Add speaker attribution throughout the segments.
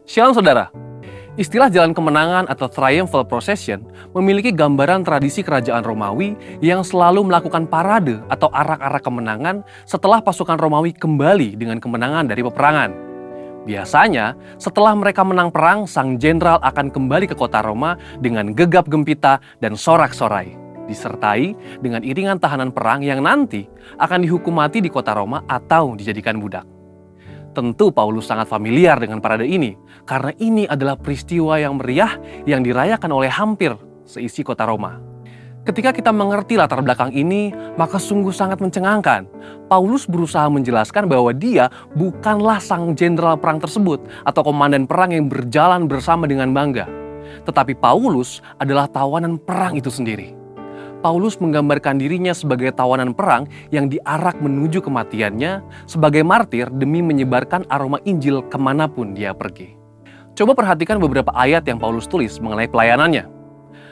Speaker 1: Shalom saudara. Istilah jalan kemenangan atau triumphal procession memiliki gambaran tradisi kerajaan Romawi yang selalu melakukan parade atau arak-arak kemenangan setelah pasukan Romawi kembali dengan kemenangan dari peperangan. Biasanya, setelah mereka menang perang, sang jenderal akan kembali ke kota Roma dengan gegap gempita dan sorak-sorai, disertai dengan iringan tahanan perang yang nanti akan dihukum mati di kota Roma atau dijadikan budak. Tentu Paulus sangat familiar dengan parade ini, karena ini adalah peristiwa yang meriah yang dirayakan oleh hampir seisi kota Roma. Ketika kita mengerti latar belakang ini, maka sungguh sangat mencengangkan. Paulus berusaha menjelaskan bahwa dia bukanlah sang jenderal perang tersebut atau komandan perang yang berjalan bersama dengan bangga. Tetapi Paulus adalah tawanan perang itu sendiri. Paulus menggambarkan dirinya sebagai tawanan perang yang diarak menuju kematiannya sebagai martir demi menyebarkan aroma Injil kemanapun dia pergi. Coba perhatikan beberapa ayat yang Paulus tulis mengenai pelayanannya.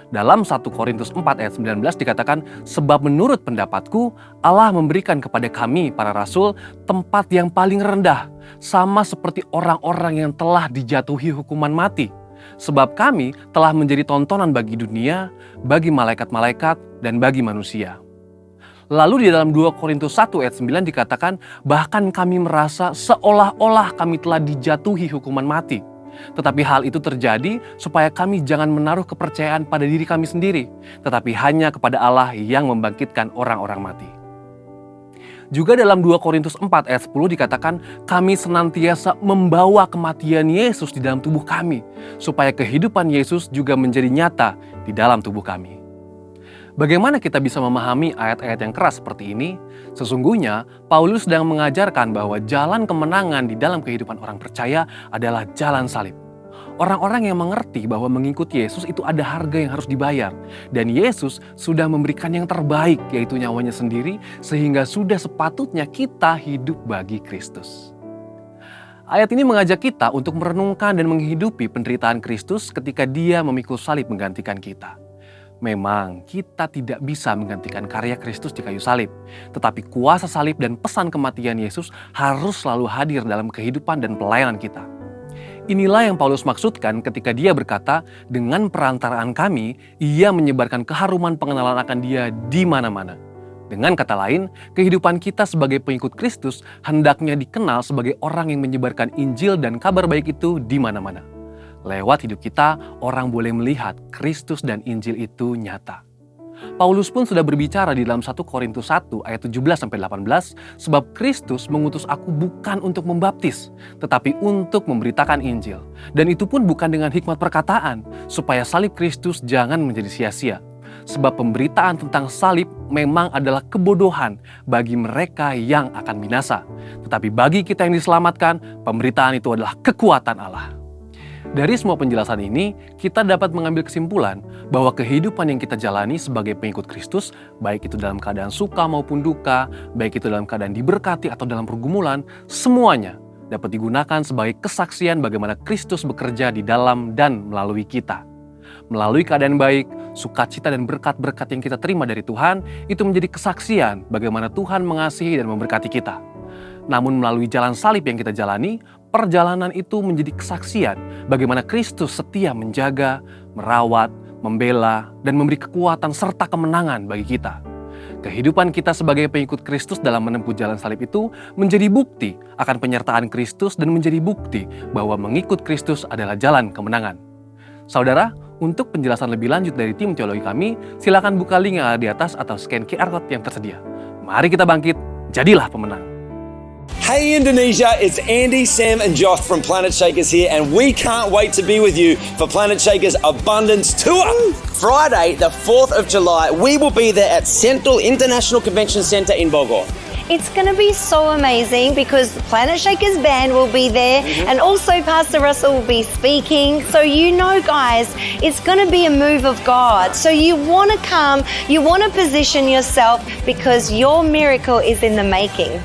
Speaker 1: Dalam 1 Korintus 4 ayat 19 dikatakan, sebab menurut pendapatku Allah memberikan kepada kami para rasul tempat yang paling rendah, sama seperti orang-orang yang telah dijatuhi hukuman mati. Sebab kami telah menjadi tontonan bagi dunia, bagi malaikat-malaikat, dan bagi manusia. Lalu di dalam 2 Korintus 1 ayat 9 dikatakan, bahkan kami merasa seolah-olah kami telah dijatuhi hukuman mati. Tetapi hal itu terjadi supaya kami jangan menaruh kepercayaan pada diri kami sendiri, tetapi hanya kepada Allah yang membangkitkan orang-orang mati. Juga dalam 2 Korintus 4 ayat 10 dikatakan, kami senantiasa membawa kematian Yesus di dalam tubuh kami, supaya kehidupan Yesus juga menjadi nyata di dalam tubuh kami. Bagaimana kita bisa memahami ayat-ayat yang keras seperti ini? Sesungguhnya, Paulus sedang mengajarkan bahwa jalan kemenangan di dalam kehidupan orang percaya adalah jalan salib. Orang-orang yang mengerti bahwa mengikuti Yesus itu ada harga yang harus dibayar. Dan Yesus sudah memberikan yang terbaik, yaitu nyawanya sendiri, sehingga sudah sepatutnya kita hidup bagi Kristus. Ayat ini mengajak kita untuk merenungkan dan menghidupi penderitaan Kristus ketika Dia memikul salib menggantikan kita. Memang kita tidak bisa menggantikan karya Kristus di kayu salib, tetapi kuasa salib dan pesan kematian Yesus harus selalu hadir dalam kehidupan dan pelayanan kita. Inilah yang Paulus maksudkan ketika dia berkata, dengan perantaraan kami, ia menyebarkan keharuman pengenalan akan Dia di mana-mana. Dengan kata lain, kehidupan kita sebagai pengikut Kristus hendaknya dikenal sebagai orang yang menyebarkan Injil dan kabar baik itu di mana-mana. Lewat hidup kita, orang boleh melihat Kristus dan Injil itu nyata. Paulus pun sudah berbicara di dalam 1 Korintus 1 ayat 17-18, sebab Kristus mengutus aku bukan untuk membaptis, tetapi untuk memberitakan Injil. Dan itu pun bukan dengan hikmat perkataan, supaya salib Kristus jangan menjadi sia-sia. Sebab pemberitaan tentang salib memang adalah kebodohan bagi mereka yang akan binasa. Tetapi bagi kita yang diselamatkan, pemberitaan itu adalah kekuatan Allah. Dari semua penjelasan ini, kita dapat mengambil kesimpulan bahwa kehidupan yang kita jalani sebagai pengikut Kristus, baik itu dalam keadaan suka maupun duka, baik itu dalam keadaan diberkati atau dalam pergumulan, semuanya dapat digunakan sebagai kesaksian bagaimana Kristus bekerja di dalam dan melalui kita. Melalui keadaan baik, sukacita dan berkat-berkat yang kita terima dari Tuhan, itu menjadi kesaksian bagaimana Tuhan mengasihi dan memberkati kita. Namun melalui jalan salib yang kita jalani, perjalanan itu menjadi kesaksian bagaimana Kristus setia menjaga, merawat, membela, dan memberi kekuatan serta kemenangan bagi kita. Kehidupan kita sebagai pengikut Kristus dalam menempuh jalan salib itu menjadi bukti akan penyertaan Kristus dan menjadi bukti bahwa mengikut Kristus adalah jalan kemenangan. Saudara, untuk penjelasan lebih lanjut dari tim teologi kami, silakan buka link yang ada di atas atau scan QR Code yang tersedia. Mari kita bangkit, jadilah pemenang.
Speaker 2: Hey Indonesia, it's Andy, Sam and Josh from Planet Shakers here, and we can't wait to be with you for Planet Shakers Abundance Tour. Friday, the 4th of July, we will be there at Central International Convention Centre in Bogor.
Speaker 3: It's going to be so amazing because the Planet Shakers band will be there and also Pastor Russell will be speaking. So you know, guys, it's going to be a move of God. So you want to come, you want to position yourself because your miracle is in the making.